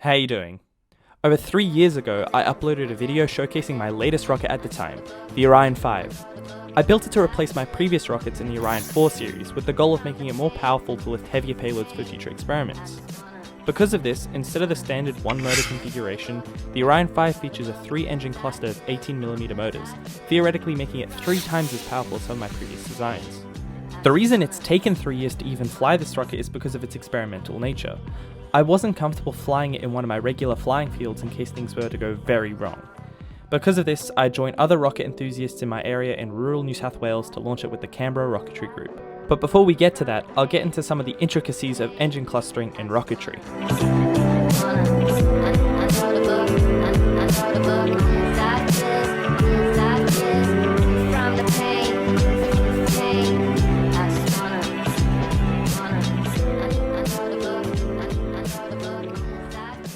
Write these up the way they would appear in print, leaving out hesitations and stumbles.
How you doing? Over 3 years ago, I uploaded a video showcasing my latest rocket at the time, the Orion 5. I built it to replace my previous rockets in the Orion 4 series with the goal of making it more powerful to lift heavier payloads for future experiments. Because of this, instead of the standard one motor configuration, the Orion 5 features a 3-engine cluster of 18mm motors, theoretically making it 3 times as powerful as some of my previous designs. The reason it's taken 3 years to even fly this rocket is because of its experimental nature. I wasn't comfortable flying it in one of my regular flying fields in case things were to go very wrong. Because of this, I joined other rocket enthusiasts in my area in rural New South Wales to launch it with the Canberra Rocketry group. But before we get to that, I'll get into some of the intricacies of engine clustering and rocketry.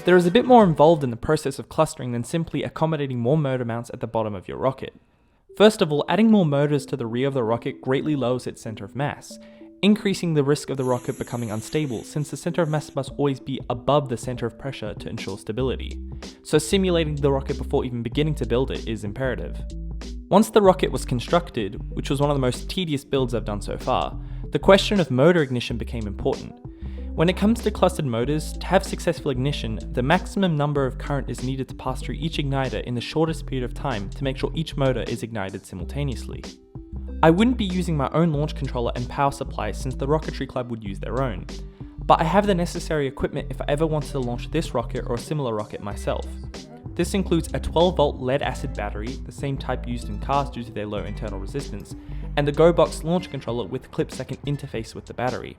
There is a bit more involved in the process of clustering than simply accommodating more motor mounts at the bottom of your rocket. First of all, adding more motors to the rear of the rocket greatly lowers its center of mass, increasing the risk of the rocket becoming unstable since the center of mass must always be above the center of pressure to ensure stability. So simulating the rocket before even beginning to build it is imperative. Once the rocket was constructed, which was one of the most tedious builds I've done so far, the question of motor ignition became important. When it comes to clustered motors, to have successful ignition, the maximum number of current is needed to pass through each igniter in the shortest period of time to make sure each motor is ignited simultaneously. I wouldn't be using my own launch controller and power supply since the Rocketry Club would use their own, but I have the necessary equipment if I ever wanted to launch this rocket or a similar rocket myself. This includes a 12-volt lead-acid battery, the same type used in cars due to their low internal resistance, and the GoBox launch controller with clips that can interface with the battery.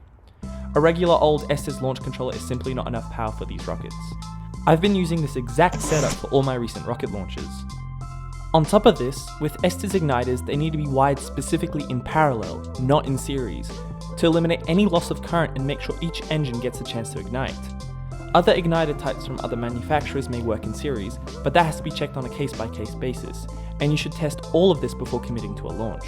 A regular old Estes launch controller is simply not enough power for these rockets. I've been using this exact setup for all my recent rocket launches. On top of this, with Estes igniters, they need to be wired specifically in parallel, not in series, to eliminate any loss of current and make sure each engine gets a chance to ignite. Other igniter types from other manufacturers may work in series, but that has to be checked on a case-by-case basis, and you should test all of this before committing to a launch.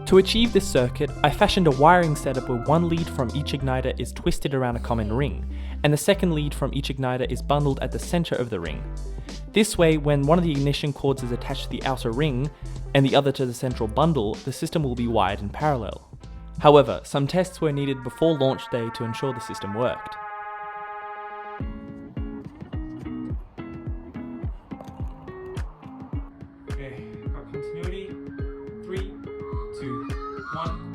To achieve this circuit, I fashioned a wiring setup where one lead from each igniter is twisted around a common ring, and the second lead from each igniter is bundled at the center of the ring. This way, when one of the ignition cords is attached to the outer ring, and the other to the central bundle, the system will be wired in parallel. However, some tests were needed before launch day to ensure the system worked. Okay, got continuity. 3, 2, 1.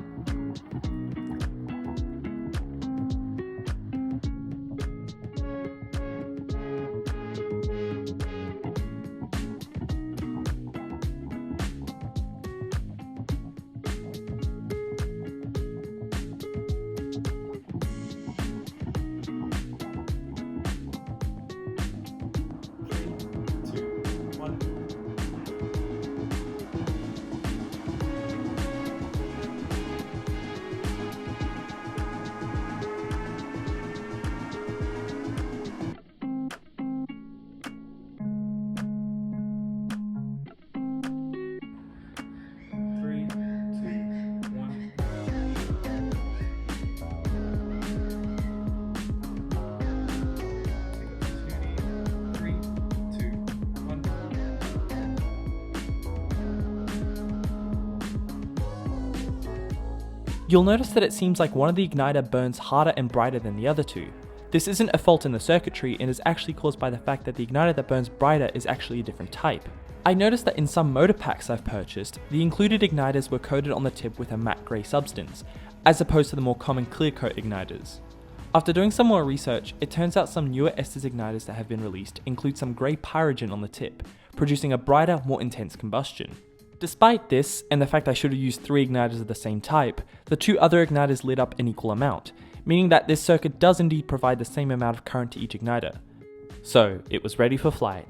You'll notice that it seems like one of the igniter burns harder and brighter than the other two. This isn't a fault in the circuitry and is actually caused by the fact that the igniter that burns brighter is actually a different type. I noticed that in some motor packs I've purchased, the included igniters were coated on the tip with a matte grey substance, as opposed to the more common clear coat igniters. After doing some more research, it turns out some newer Estes igniters that have been released include some grey pyrogen on the tip, producing a brighter, more intense combustion. Despite this, and the fact I should have used 3 igniters of the same type, the 2 other igniters lit up an equal amount, meaning that this circuit does indeed provide the same amount of current to each igniter. So, it was ready for flight.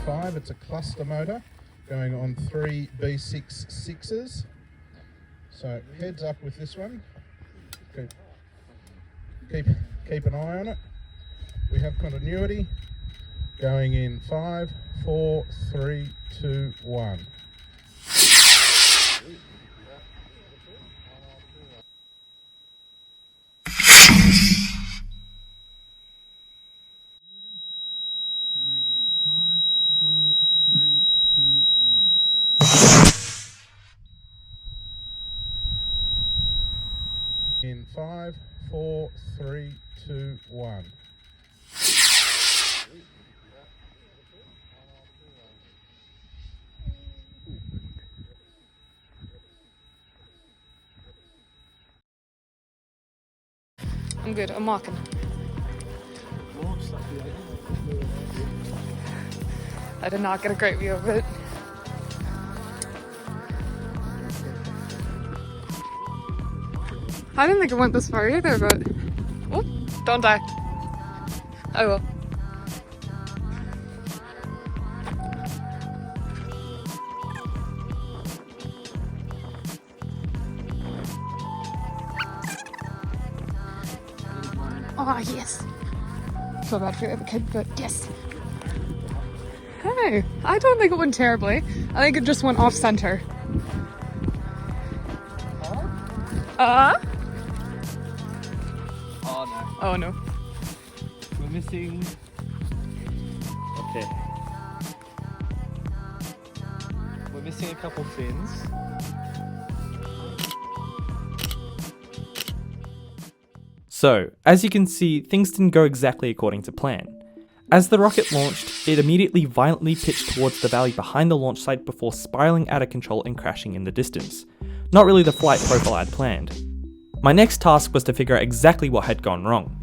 5. It's a cluster motor going on 3 B6.6s. So heads up with this one. Keep an eye on it. We have continuity going in 5, 4, 3, 2, 1. In 5, 4, 3, 2, 1. I'm good, I'm marking. I did not get a great view of it. I didn't think it went this far either, but... Oh, don't die. I will. Oh, yes. So bad for the other kid, but yes. Hey, I don't think it went terribly. I think it just went off center. Oh no. Oh no. We're missing... Okay. We're missing a couple fins. So, as you can see, things didn't go exactly according to plan. As the rocket launched, it immediately violently pitched towards the valley behind the launch site before spiraling out of control and crashing in the distance. Not really the flight profile I'd planned. My next task was to figure out exactly what had gone wrong.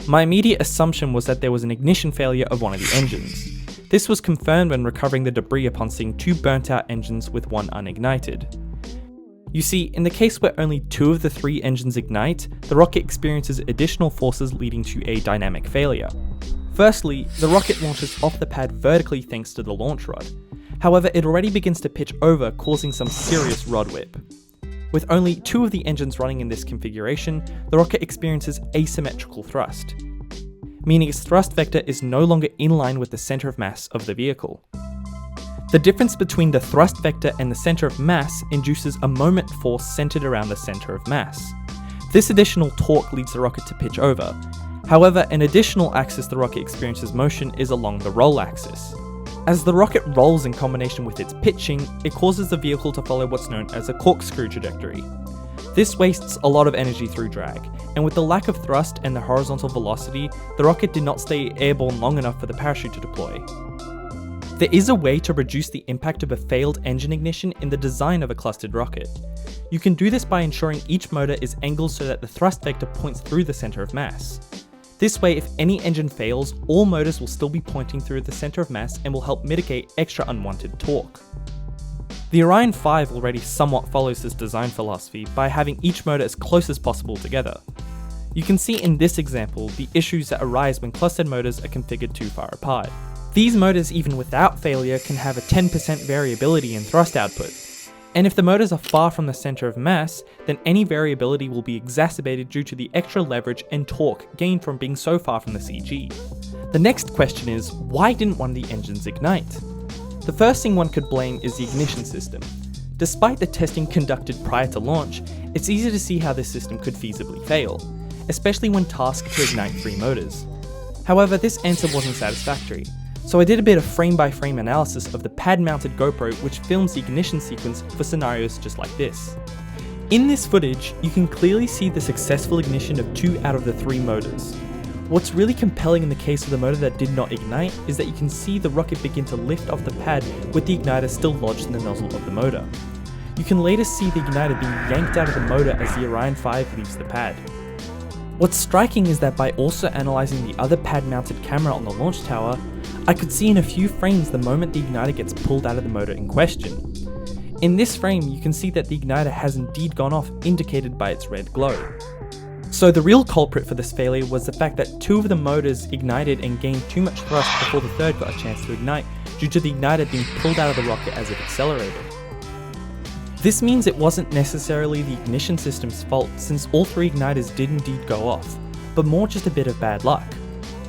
My immediate assumption was that there was an ignition failure of one of the engines. This was confirmed when recovering the debris upon seeing 2 burnt out engines with 1 unignited. You see, in the case where only 2 of the 3 engines ignite, the rocket experiences additional forces leading to a dynamic failure. Firstly, the rocket launches off the pad vertically thanks to the launch rod. However, it already begins to pitch over, causing some serious rod whip. With only 2 of the engines running in this configuration, the rocket experiences asymmetrical thrust, meaning its thrust vector is no longer in line with the center of mass of the vehicle. The difference between the thrust vector and the center of mass induces a moment force centered around the center of mass. This additional torque leads the rocket to pitch over. However, an additional axis the rocket experiences motion is along the roll axis. As the rocket rolls in combination with its pitching, it causes the vehicle to follow what's known as a corkscrew trajectory. This wastes a lot of energy through drag, and with the lack of thrust and the horizontal velocity, the rocket did not stay airborne long enough for the parachute to deploy. There is a way to reduce the impact of a failed engine ignition in the design of a clustered rocket. You can do this by ensuring each motor is angled so that the thrust vector points through the center of mass. This way, if any engine fails, all motors will still be pointing through the center of mass and will help mitigate extra unwanted torque. The Orion 5 already somewhat follows this design philosophy by having each motor as close as possible together. You can see in this example the issues that arise when clustered motors are configured too far apart. These motors, even without failure, can have a 10% variability in thrust output. And if the motors are far from the center of mass, then any variability will be exacerbated due to the extra leverage and torque gained from being so far from the CG. The next question is, why didn't one of the engines ignite? The first thing one could blame is the ignition system. Despite the testing conducted prior to launch, it's easy to see how this system could feasibly fail, especially when tasked to ignite 3 motors. However, this answer wasn't satisfactory. So I did a bit of frame-by-frame analysis of the pad-mounted GoPro which films the ignition sequence for scenarios just like this. In this footage, you can clearly see the successful ignition of 2 out of the 3 motors. What's really compelling in the case of the motor that did not ignite is that you can see the rocket begin to lift off the pad with the igniter still lodged in the nozzle of the motor. You can later see the igniter being yanked out of the motor as the Orion 5 leaves the pad. What's striking is that by also analysing the other pad-mounted camera on the launch tower, I could see in a few frames the moment the igniter gets pulled out of the motor in question. In this frame, you can see that the igniter has indeed gone off, indicated by its red glow. So the real culprit for this failure was the fact that 2 of the motors ignited and gained too much thrust before the third got a chance to ignite, due to the igniter being pulled out of the rocket as it accelerated. This means it wasn't necessarily the ignition system's fault, since all 3 igniters did indeed go off, but more just a bit of bad luck.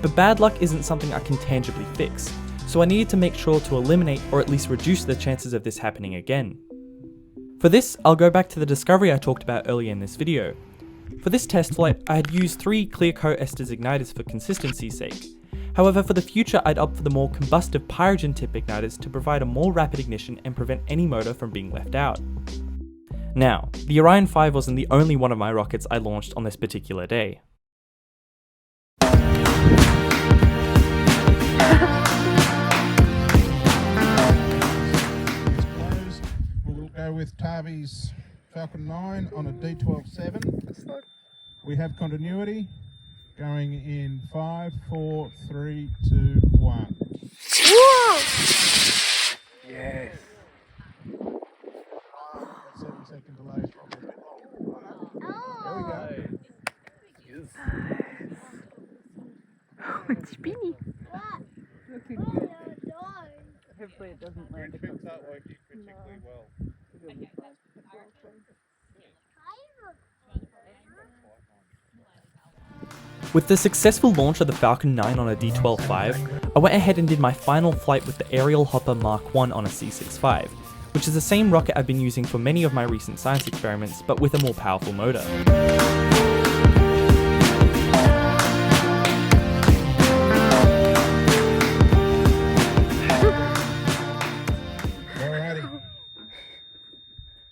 But bad luck isn't something I can tangibly fix, so I needed to make sure to eliminate or at least reduce the chances of this happening again. For this, I'll go back to the discovery I talked about earlier in this video. For this test flight, I had used 3 clear coat Estes igniters for consistency's sake. However, for the future, I'd opt for the more combustive pyrogen tip igniters to provide a more rapid ignition and prevent any motor from being left out. Now, the Orion 5 wasn't the only one of my rockets I launched on this particular day. We'll go with Tavi's Falcon 9 on a D12-7. We have continuity going in 5, 4, 3, 2, 1. Whoa! Yes. 7-second delay is probably a bit long. There we go. Yes. Oh, it's spinny. Looking good. Hopefully it doesn't land. It's not working particularly well. With the successful launch of the Falcon 9 on a D12-5, I went ahead and did my final flight with the aerial hopper Mk1 on a C65, which is the same rocket I've been using for many of my recent science experiments, but with a more powerful motor. Alrighty.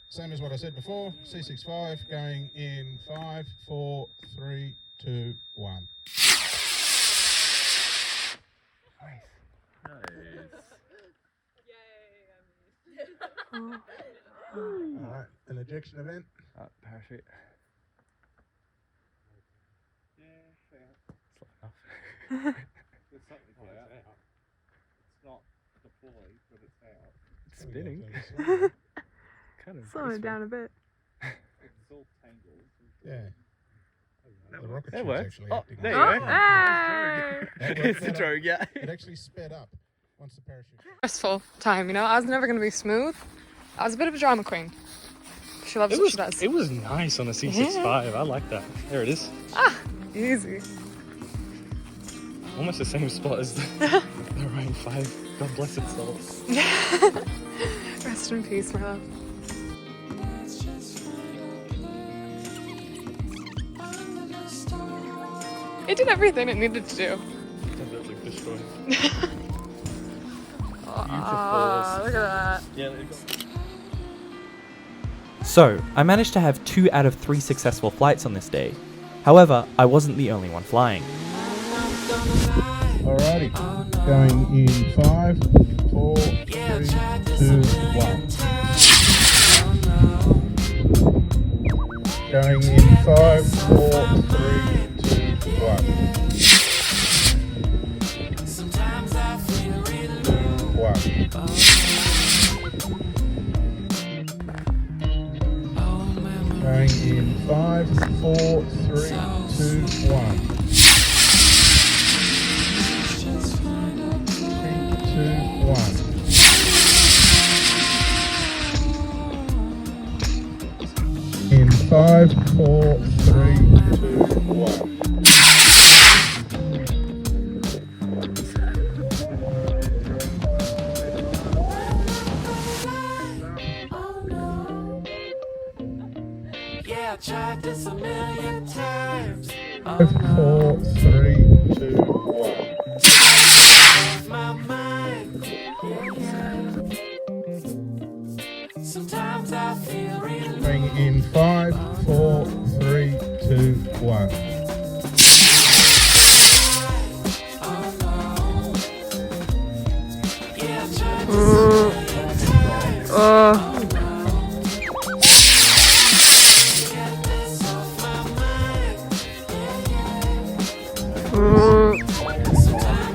Same as what I said before, C65 going in 5, 4, 3, 2, 1. Alright, an ejection event. Parachute. There's something out. It's not deployed, but it's out. It's spinning. Kind of Slow it down a bit. It's all tangled. Yeah. The rocket That ship's works. actually Oh, acting there up. you go. Hey! It's a drogue, yeah. It actually sped up once the parachute. Stressful time, you know? I was never going to be smooth. I was a bit of a drama queen. She loves what she does. It was nice on a C65. I like that. There it is. Ah, easy. Almost the same spot as the Orion 5. God bless its soul. Rest in peace, my love. It did everything it needed to do. Completely destroyed. Oh, look at that. Yeah, there you go. So, I managed to have 2 out of 3 successful flights on this day. However, I wasn't the only one flying. Alrighty, going in 5, 4, 3, 2, 1. Going in 5, 4, 3, 2, 1. 1. Going in 5, 4, 3, 2, 1. 2, 1. In 5, 4, 3, 2, 1. I tried this a million times. 5, 4, 3, 2, 1. My mind. Sometimes I feel real. Going in 5, 4, 3, 2, 1. Yeah, I tried this a million times. Get this off my mind.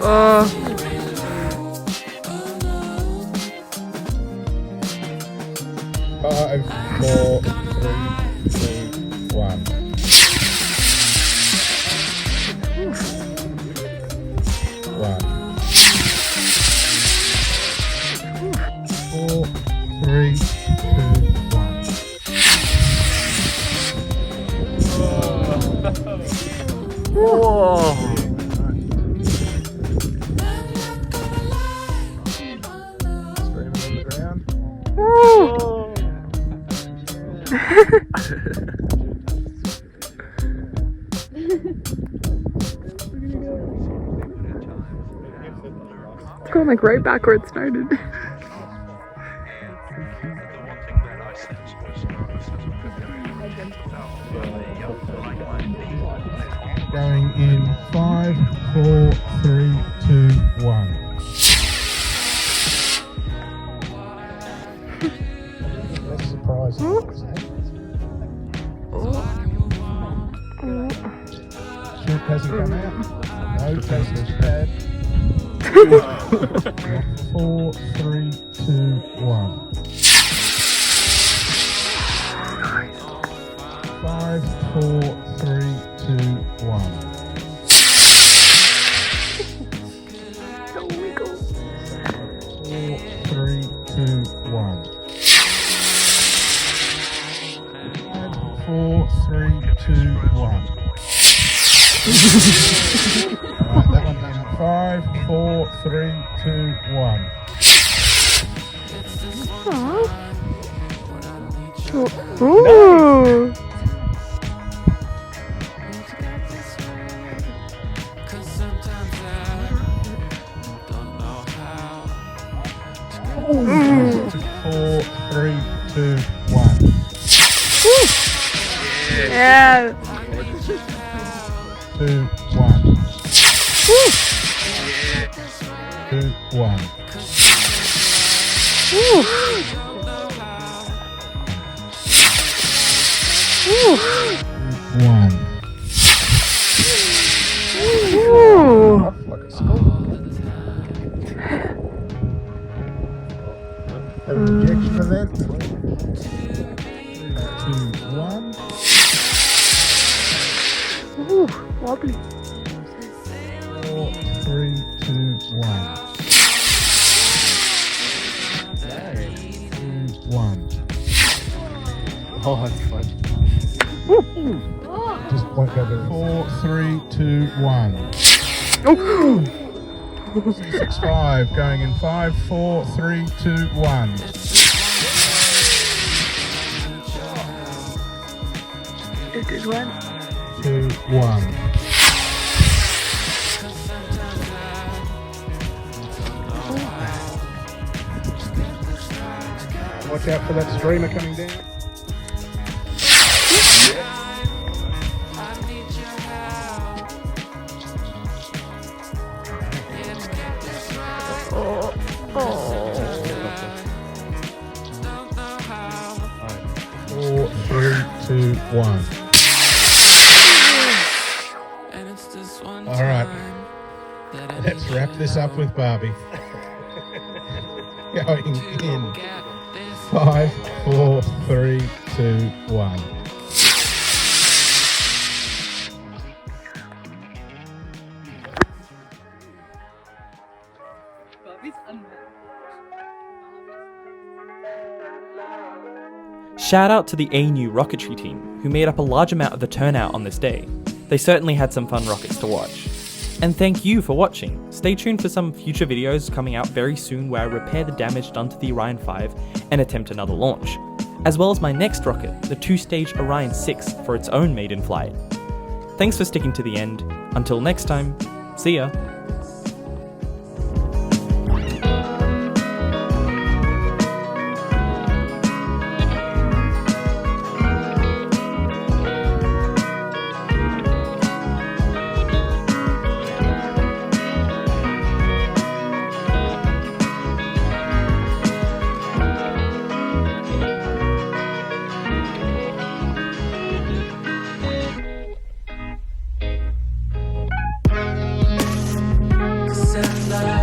Sometimes 5, 4, 3, 2, 1. ground. Woo! It's going like right back where it started. Going in 5, 4, 3, 2, 1. That's a surprise. Shoot hasn't come out. No, Tesla's bad. 4, 3, 2, 1. 5, 4, 3, 2, 1. No wiggle. 4, 3, 2, 1. 4, 3, 2, 1. Alright, that one came 5, 4, 3, 2, 1. Ooh. Cause sometimes I don't know how. 4, 3, 2, 1. Yeah. 2, 1. 2, 1. One. Ooh. Like a skull. Have an injection of that. 2, 1. Ooh. Wobbly. 4, 3, 2, 1. 2, 1. Oh, that's fun. Just won't go there. 4, 3, 2, 1. Oh. 6, 5. Going in 5, 4, 3, 2, 1. It did one. 2, 1. Watch out for that streamer coming down. Oh. Oh. 4, 3, 2, 1. All right, let's wrap this up with Barbie. Going in 5, 4, 3, 2, 1. Shout out to the ANU Rocketry team, who made up a large amount of the turnout on this day. They certainly had some fun rockets to watch. And thank you for watching. Stay tuned for some future videos coming out very soon where I repair the damage done to the Orion 5 and attempt another launch, as well as my next rocket, the 2-stage Orion 6 for its own maiden flight. Thanks for sticking to the end. Until next time, see ya! Cause I love